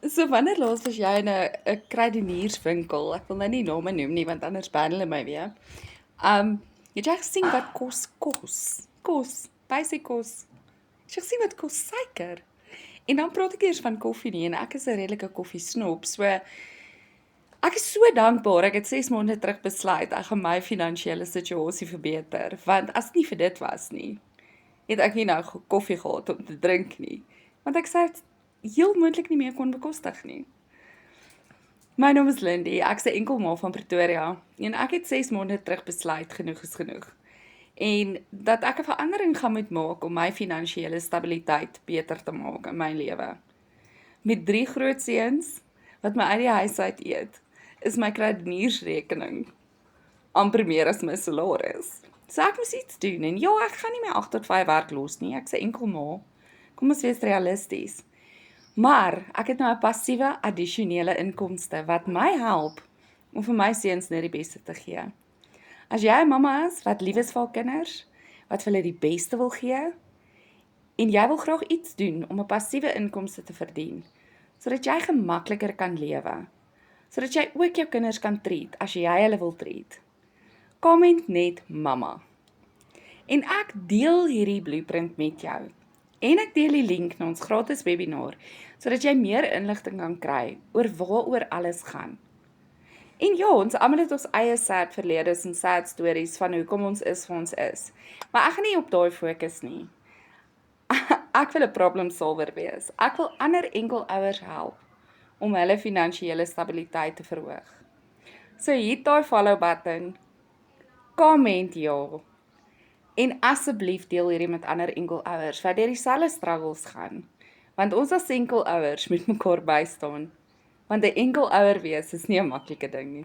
So wanneer laas was jy in 'n kruidenierswinkel? Ek wil nou nie name noem nie want anders ban hulle my weer. Het jy gesien wat kos? Kos, basic kos. Het jy gesien wat kos suiker? En dan praat ek eers van koffie nie en ek is 'n redelike koffiesnob. So ek is so dankbaar ek het 6 maande terug besluit ek gaan my finansiële situasie verbeter, want as dit nie vir dit was nie, het ek nie nou koffie gehad om te drink nie, want ek sou dit heel moontlik nie meer kon bekostig nie. My naam is Lindy, ek's 'n enkelma van Pretoria en ek het 6 maande terug besluit genoeg is genoeg. En dat ek 'n verandering gaan moet maak om my finansiële stabiliteit beter te maak in my lewe. Met 3 groot seuns wat my uit die huis uit eet, is my kruideniersrekening amper meer as my salaris. So ek moes iets doen en ja, ek gaan nie my 8 tot 5 werk los nie, ek's 'n enkelma. Kom ons wees realisties. Maar ek het nou 'n passiewe addisionele inkomste wat my help om vir my seuns net die beste te gee. As jy 'n mamma is wat lief is vir haar kinders, wat vir hulle die beste wil gee, en jy wil graag iets doen om 'n passiewe inkomste te verdien, sodat jy gemakliker kan lewe, sodat jy ook jou kinders kan treat as jy hulle wil treat, comment net mamma. En ek deel hierdie blueprint met jou. En ek deel die link na ons gratis webinar, sodat jy meer inligting kan kry oor waaroor alles gaan. En ja, ons almal het ons eie sad verledes en sad stories van hoekom ons is waar ons is. Maar ek gaan nie op daai fokus nie. Ek wil 'n problem solver wees. Ek wil ander enkelouers help om hulle finansiële stabiliteit te verhoog. So hit daai follow button, comment ja. En asseblief deel hierdie met ander enkelouers wat deur dieselfde struggles gaan. Want ons as enkelouers moet mekaar bystaan. Want 'n enkelouer wees is nie 'n maklike ding nie.